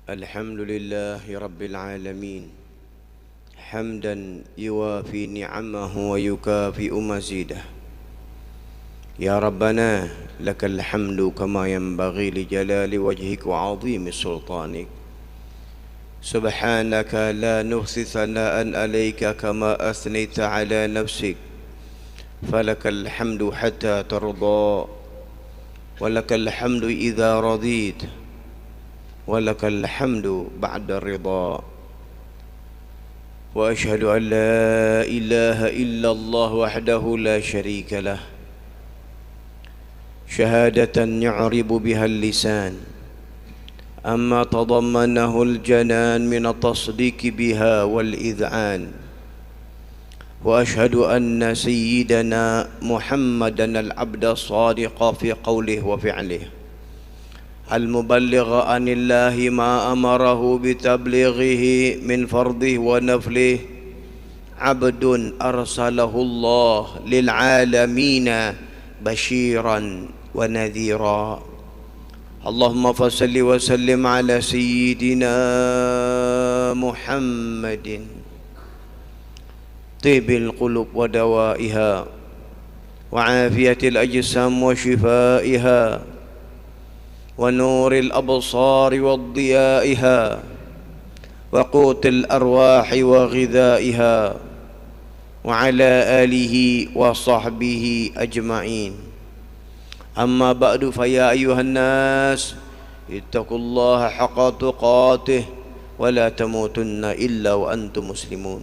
الحمد لله رب العالمين حمدا يوافي نعمه ويكافئ مزيده. يا ربنا لك الحمد كما ينبغي لجلال وجهك وعظيم سلطانك. سبحانك لا نحصي ثناء عليك كما أثنيت على نفسك. فلك الحمد حتى ترضى، ولك الحمد إذا رضيت، ولك الحمد بعد الرضا. وأشهد أن لا إله إلا الله وحده لا شريك له شهادة يعرب بها اللسان أما تضمنه الجنان من التصديق بها والإذعان. وأشهد أن سيدنا محمدا العبد الصادق في قوله وفعله المبلغ عن الله ما أمره بتبليغه من فرضه ونفله، عبد أرسله الله للعالمين بشيرا ونذيرا. اللهم فصل وسلم على سيدنا محمد طيب القلوب ودوائها وعافية الأجسام وشفائها ونور الأبصار وضيائها وقوت الأرواح وغذائها وعلى آله وصحبه أجمعين. أما بعد فيا أيها الناس اتقوا الله حق تقاته ولا تموتن إلا وأنتم مسلمون.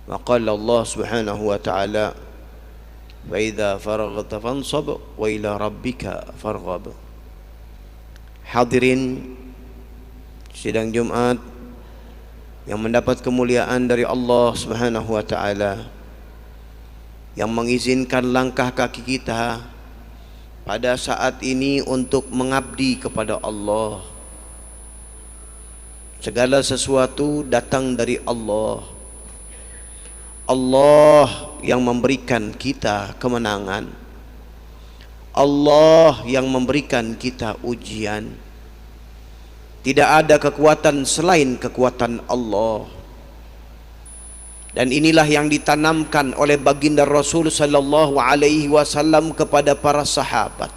وقال الله سبحانه وتعالى فإذا فرغت فانصب وإلى ربك فارغب. Hadirin sidang Jumat yang mendapat kemuliaan dari Allah Subhanahu wa taala, yang mengizinkan langkah kaki kita pada saat ini untuk mengabdi kepada Allah. Segala sesuatu datang dari Allah. Allah yang memberikan kita kemenangan, Allah yang memberikan kita ujian. Tidak ada kekuatan selain kekuatan Allah. Dan inilah yang ditanamkan oleh baginda Rasul sallallahu alaihi wasallam kepada para sahabat.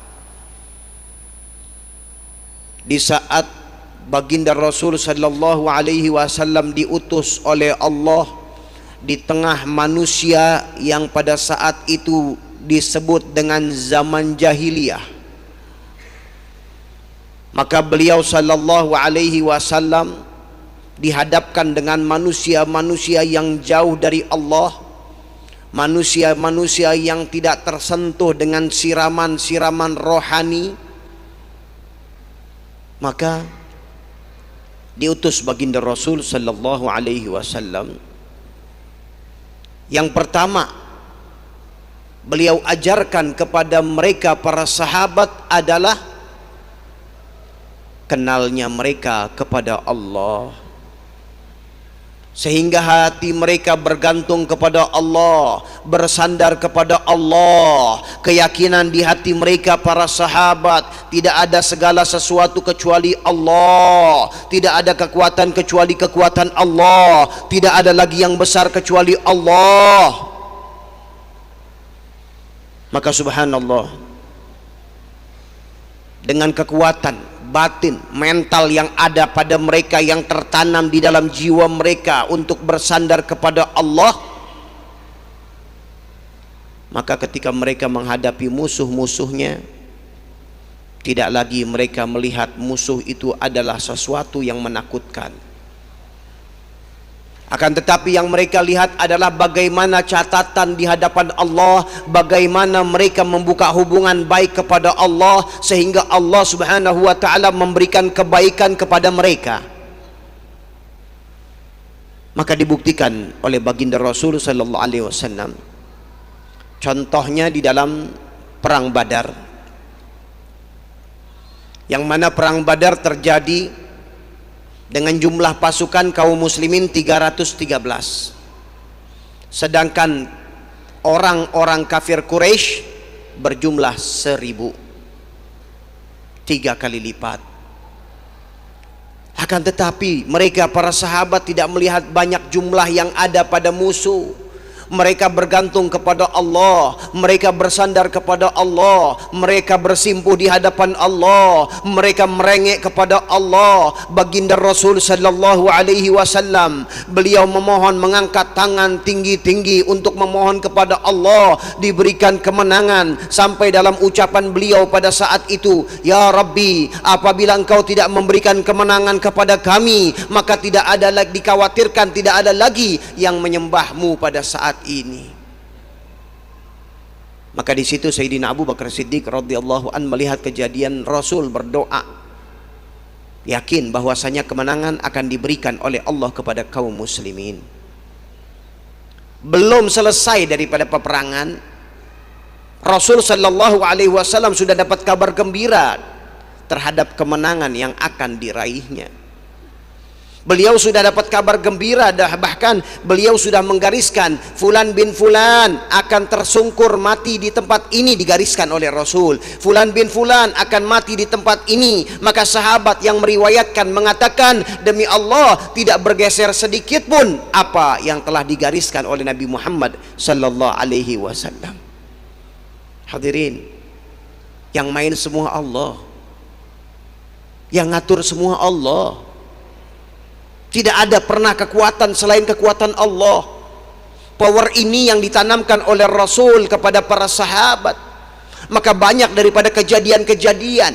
Di saat baginda Rasul sallallahu alaihi wasallam diutus oleh Allah di tengah manusia yang pada saat itu disebut dengan zaman jahiliyah, maka beliau sallallahu alaihi wasallam dihadapkan dengan manusia-manusia yang jauh dari Allah, manusia-manusia yang tidak tersentuh dengan siraman-siraman rohani. Maka diutus baginda Rasul sallallahu alaihi wasallam. Yang pertama beliau ajarkan kepada mereka para sahabat adalah kenalnya mereka kepada Allah, sehingga hati mereka bergantung kepada Allah, bersandar kepada Allah. Keyakinan di hati mereka para sahabat, tidak ada segala sesuatu kecuali Allah, tidak ada kekuatan kecuali kekuatan Allah, tidak ada lagi yang besar kecuali Allah. Maka subhanallah, dengan kekuatan batin, mental yang ada pada mereka, yang tertanam di dalam jiwa mereka untuk bersandar kepada Allah, maka ketika mereka menghadapi musuh-musuhnya, tidak lagi mereka melihat musuh itu adalah sesuatu yang menakutkan. Akan tetapi yang mereka lihat adalah bagaimana catatan di hadapan Allah, bagaimana mereka membuka hubungan baik kepada Allah, sehingga Allah Subhanahu wa taala memberikan kebaikan kepada mereka. Maka dibuktikan oleh baginda Rasul sallallahu alaihi wasallam. Contohnya di dalam perang Badar, yang mana perang Badar terjadi dengan jumlah pasukan kaum muslimin 313, sedangkan orang-orang kafir Quraisy berjumlah 1000, 3 kali lipat. Akan tetapi mereka para sahabat tidak melihat banyak jumlah yang ada pada musuh. Mereka bergantung kepada Allah, mereka bersandar kepada Allah, mereka bersimpuh di hadapan Allah, mereka merengek kepada Allah. Baginda Rasul sallallahu alaihi wasallam, beliau memohon, mengangkat tangan tinggi-tinggi untuk memohon kepada Allah diberikan kemenangan, sampai dalam ucapan beliau pada saat itu, ya Rabbi, apabila engkau tidak memberikan kemenangan kepada kami, maka tidak ada lagi, dikhawatirkan tidak ada lagi yang menyembahmu pada saat ini. Maka di situ Sayyidina Abu Bakar Siddiq radhiyallahu an melihat kejadian Rasul berdoa, yakin bahwasanya kemenangan akan diberikan oleh Allah kepada kaum muslimin. Belum selesai daripada peperangan, Rasul sallallahu alaihi wasallam sudah dapat kabar gembira terhadap kemenangan yang akan diraihnya. Beliau sudah dapat kabar gembira, bahkan beliau sudah menggariskan Fulan bin Fulan akan tersungkur mati di tempat ini, digariskan oleh Rasul. Fulan bin Fulan akan mati di tempat ini. Maka sahabat yang meriwayatkan mengatakan, demi Allah tidak bergeser sedikit pun apa yang telah digariskan oleh Nabi Muhammad sallallahu alaihi wasallam. Hadirin, yang main semua Allah, yang ngatur semua Allah. Tidak ada pernah kekuatan selain kekuatan Allah. Power ini yang ditanamkan oleh Rasul kepada para sahabat. Maka banyak daripada kejadian-kejadian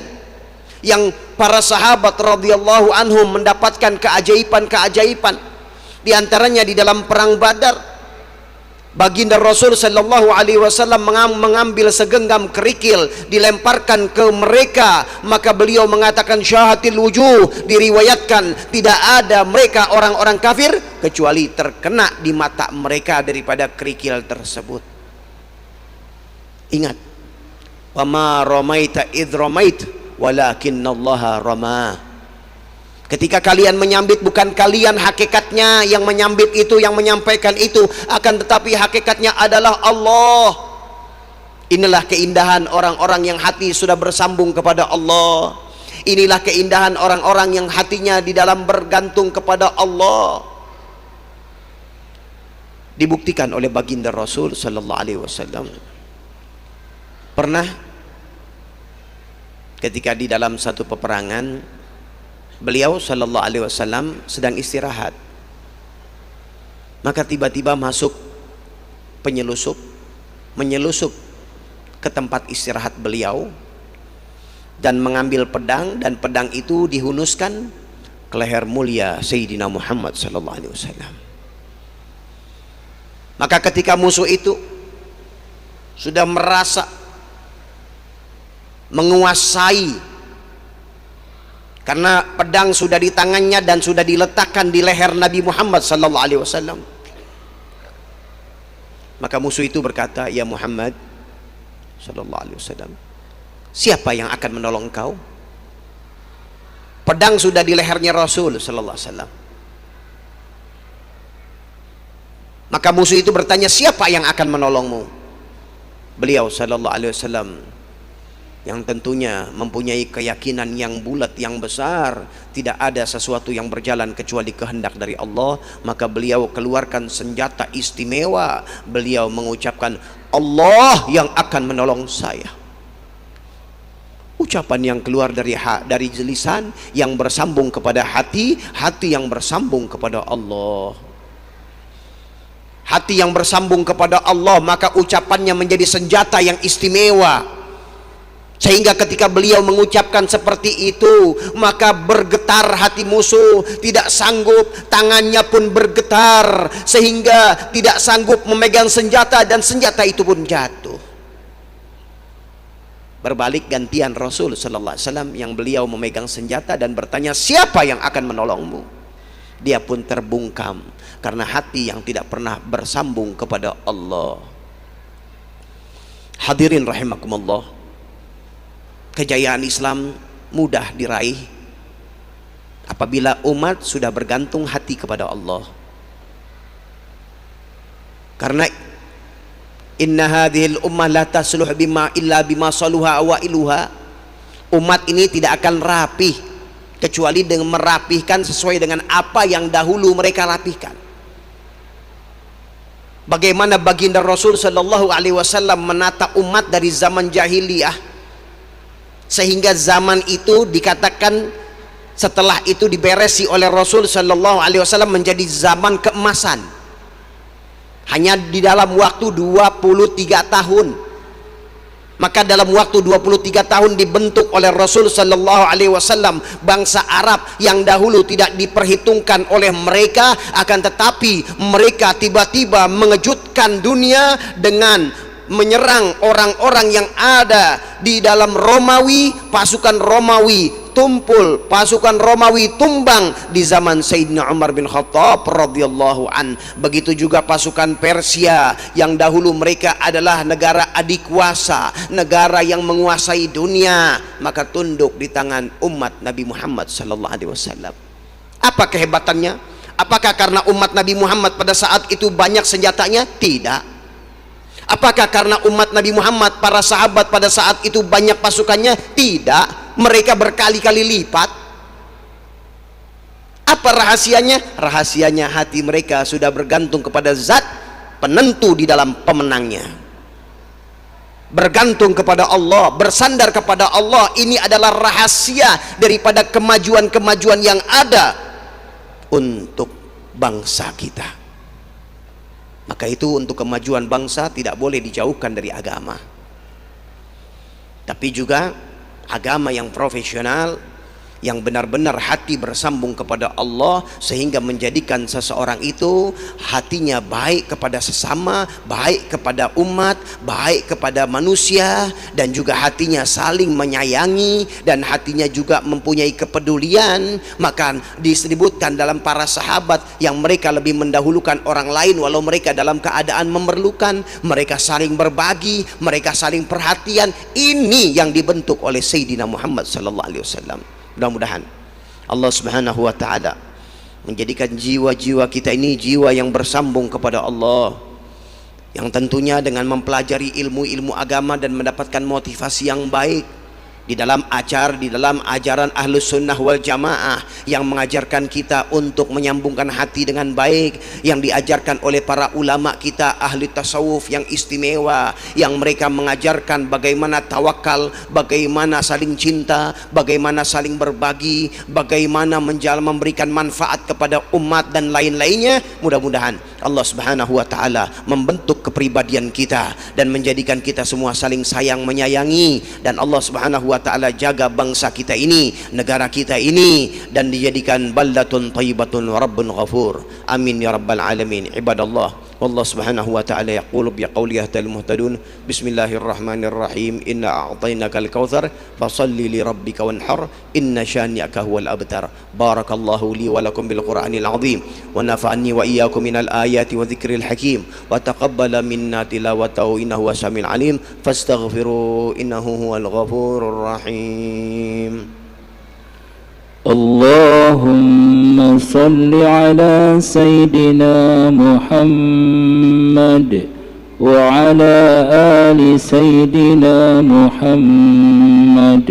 yang para sahabat radhiyallahu anhum mendapatkan keajaiban-keajaiban. Di antaranya di dalam perang Badar, baginda Rasul sallallahu alaihi wasallam mengambil segenggam kerikil, dilemparkan ke mereka, maka beliau mengatakan syahatil wujuh, diriwayatkan tidak ada mereka orang-orang kafir kecuali terkena di mata mereka daripada kerikil tersebut. Ingat, wa ma ramaita idh ramait walakinallaha rama. Ketika kalian menyambit, bukan kalian hakikatnya yang menyambit itu, yang menyampaikan itu, akan tetapi hakikatnya adalah Allah. Inilah keindahan orang-orang yang hati sudah bersambung kepada Allah. Inilah keindahan orang-orang yang hatinya di dalam bergantung kepada Allah. Dibuktikan oleh baginda Rasul sallallahu alaihi wasallam. Pernah ketika di dalam satu peperangan, beliau sallallahu alaihi wasallam sedang istirahat, maka tiba-tiba masuk penyelusup, menyelusup ke tempat istirahat beliau dan mengambil pedang, dan pedang itu dihunuskan ke leher mulia Sayyidina Muhammad sallallahu alaihi wasallam. Maka ketika musuh itu sudah merasa menguasai, karena pedang sudah di tangannya dan sudah diletakkan di leher Nabi Muhammad sallallahu alaihi wasallam, maka musuh itu berkata, ya Muhammad sallallahu alaihi wasallam, siapa yang akan menolong kau? Pedang sudah di lehernya Rasul sallallahu alaihi wasallam. Maka musuh itu bertanya, siapa yang akan menolongmu? Beliau sallallahu alaihi wasallam, yang tentunya mempunyai keyakinan yang bulat, yang besar, tidak ada sesuatu yang berjalan kecuali kehendak dari Allah, maka beliau keluarkan senjata istimewa. Beliau mengucapkan, Allah yang akan menolong saya. Ucapan yang keluar dari lisan, yang bersambung kepada hati, hati yang bersambung kepada Allah. Hati yang bersambung kepada Allah, maka ucapannya menjadi senjata yang istimewa. Sehingga ketika beliau mengucapkan seperti itu, maka bergetar hati musuh, tidak sanggup, tangannya pun bergetar, sehingga tidak sanggup memegang senjata, dan senjata itu pun jatuh. Berbalik gantian Rasul sallallahu alaihi wasallam, yang beliau memegang senjata dan bertanya, siapa yang akan menolongmu? Dia pun terbungkam karena hati yang tidak pernah bersambung kepada Allah. Hadirin rahimakumullah, kejayaan Islam mudah diraih apabila umat sudah bergantung hati kepada Allah. Karena inna hadhil ummah la tasluh bima illa bima saluha awailuha, umat ini tidak akan rapih, kecuali dengan merapihkan sesuai dengan apa yang dahulu mereka rapihkan. Bagaimana baginda Rasul Shallallahu Alaihi Wasallam menata umat dari zaman jahiliyah, sehingga zaman itu dikatakan setelah itu diberesi oleh Rasul Shallallahu Alaihi Wasallam menjadi zaman keemasan. Hanya di dalam waktu 23 tahun. Maka dalam waktu 23 tahun dibentuk oleh Rasul Sallallahu Alaihi Wasallam bangsa Arab yang dahulu tidak diperhitungkan oleh mereka, akan tetapi mereka tiba-tiba mengejutkan dunia dengan menyerang orang-orang yang ada di dalam Romawi. Pasukan Romawi tumpul, pasukan Romawi tumbang di zaman Sayyidina Umar bin Khattab radhiyallahu an. Begitu juga pasukan Persia yang dahulu mereka adalah negara adikuasa, negara yang menguasai dunia, maka tunduk di tangan umat Nabi Muhammad sallallahu alaihi wasallam. Apa kehebatannya? Apakah karena umat Nabi Muhammad pada saat itu banyak senjatanya? Tidak. Apakah karena umat Nabi Muhammad, para sahabat pada saat itu banyak pasukannya? Tidak. Mereka berkali-kali lipat. Apa rahasianya? Rahasianya hati mereka sudah bergantung kepada zat penentu di dalam pemenangnya. Bergantung kepada Allah, bersandar kepada Allah. Ini adalah rahasia daripada kemajuan-kemajuan yang ada untuk bangsa kita. Maka itu untuk kemajuan bangsa tidak boleh dijauhkan dari agama. Tapi juga agama yang profesional, yang benar-benar hati bersambung kepada Allah, sehingga menjadikan seseorang itu hatinya baik kepada sesama, baik kepada umat, baik kepada manusia, dan juga hatinya saling menyayangi, dan hatinya juga mempunyai kepedulian. Maka disebutkan dalam para sahabat yang mereka lebih mendahulukan orang lain walau mereka dalam keadaan memerlukan, mereka saling berbagi, mereka saling perhatian. Ini yang dibentuk oleh Sayyidina Muhammad sallallahu alaihi wasallam. Mudah-mudahan Allah Subhanahu wa taala menjadikan jiwa-jiwa kita ini jiwa yang bersambung kepada Allah, yang tentunya dengan mempelajari ilmu-ilmu agama dan mendapatkan motivasi yang baik di dalam ajaran Ahlus Sunnah wal Jamaah yang mengajarkan kita untuk menyambungkan hati dengan baik, yang diajarkan oleh para ulama kita ahli tasawuf yang istimewa, yang mereka mengajarkan bagaimana tawakal, bagaimana saling cinta, bagaimana saling berbagi, bagaimana memberikan manfaat kepada umat dan lain-lainnya. Mudah-mudahan Allah Subhanahu wa taala membentuk kepribadian kita dan menjadikan kita semua saling sayang menyayangi, dan Allah Subhanahu wa taala jaga bangsa kita ini, negara kita ini, dan dijadikan baldatun thayyibatun wa rabbun ghafur. Amin ya rabbal alamin. Ibadallah, wallahu subhanahu wa ta'ala yaqulu bi qawli yahdal muhtadun. Bismillahirrahmanirrahim. Inna a'tainakal kautsar fasalli li rabbika wanhar inna syani'aka huwal abtar. Barakallahu li wa lakum bil qur'anil azim wa nafa'ani wa iyyakum minal ayati wa dzikril hakim wa taqabbala minna tilawatahu innahu wasamil alim. Fastaghfiru innahu huwal ghafurur rahim. اللهم صل على سيدنا محمد وعلى آل سيدنا محمد.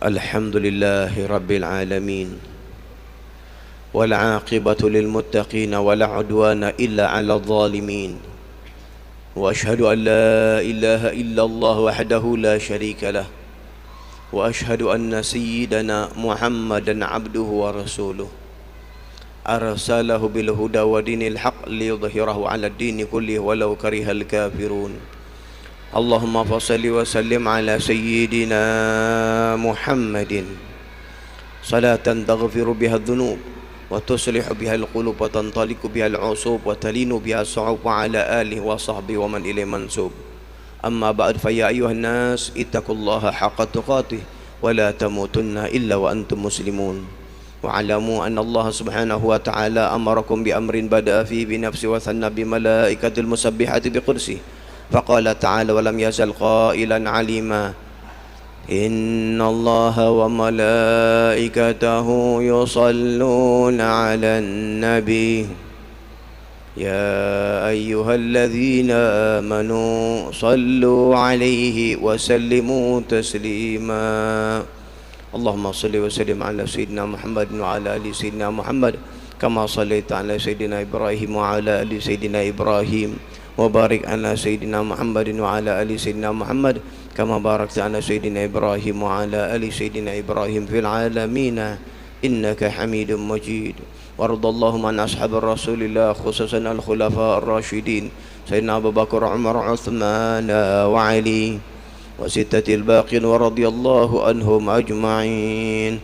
الحمد لله رب العالمين والعاقبة للمتقين ولا عدوان إلا على الظالمين. وأشهد أن لا إله إلا الله وحده لا شريك له وأشهد أن سيدنا محمدا عبده ورسوله أرسله بالهدى ودين الحق ليظهره على الدين كله ولو كره الكافرون. اللهم فصل وسلم على سيدنا محمد صلاة تغفر بها الذنوب وتصلح بها القلوب وتنطلق بها العصوب وتلين بها الصعوب وعلى آله وصحبه ومن إليه منسوب. أما بعد فيا أيها الناس اتقوا الله حق تقاته ولا تموتن إلا وأنتم مسلمون. واعلموا أن الله سبحانه وتعالى أمركم بأمر بدأ فيه بنفسه وثنى بملائكة المسبحة بقدسه فقال تعالى ولم يزل قائلا عليما إن الله وملائكته يصلون على النبي يا أيها الذين آمنوا صلوا عليه وسلموا تسليما اللهم صل وسلم على سيدنا محمد وعلى آل سيدنا محمد كما صليت على سيدنا إبراهيم وعلى آل سيدنا إبراهيم وبارك على سيدنا محمد وعلى آل سيدنا محمد كما باركت على سيدنا إبراهيم وعلى آل سيدنا إبراهيم في العالمين إنك حميد مجيد وارض اللهم عن أصحاب رسول الله خصوصا الخلفاء الراشدين سيدنا أبو بكر عمر عثمان وعلي وستة الباقين ورضي الله عنهم أجمعين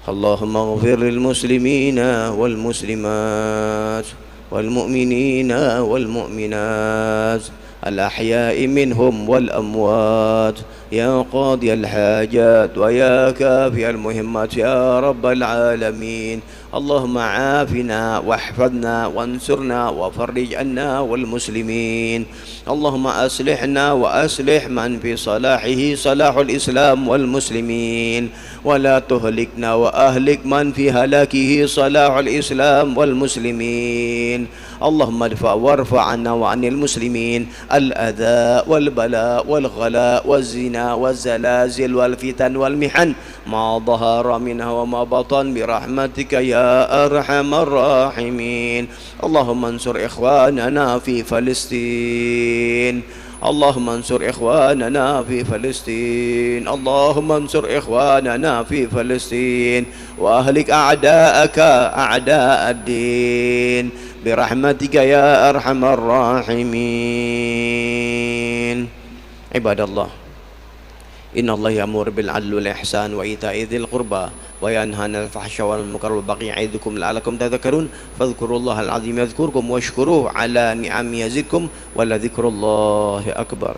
اللهم اغفر للمسلمين والمسلمات والمؤمنين والمؤمنات الأحياء منهم والأموات يا قاضي الحاجات ويا كافي المهمات يا رب العالمين اللهم عافنا واحفظنا وانصرنا وفرج عنا والمسلمين اللهم أصلحنا وأصلح من في صلاحه صلاح الإسلام والمسلمين ولا تهلكنا وأهلك من في هلاكه صلاح الإسلام والمسلمين اللهم ادفع وارفع عنا وعن المسلمين الأذى والبلاء والغلاء والزنا والزلازل والفتن والمحن ما ظهر منها وما بطن برحمتك يا أرحم الراحمين اللهم انصر إخواننا في فلسطين اللهم انصر إخواننا في فلسطين اللهم انصر إخواننا في فلسطين وأهلك أعداءك أعداء الدين برحمتك يا أرحم الراحمين عباد الله إن الله يأمر بالعدل والإحسان وإيتاء ذي القربى وينهى عن الفحشاء والمنكر والبغي يعظكم لعلكم تذكرون فاذكروا الله العظيم يذكركم واشكروه على نعمه يزدكم ولذكر الله أكبر.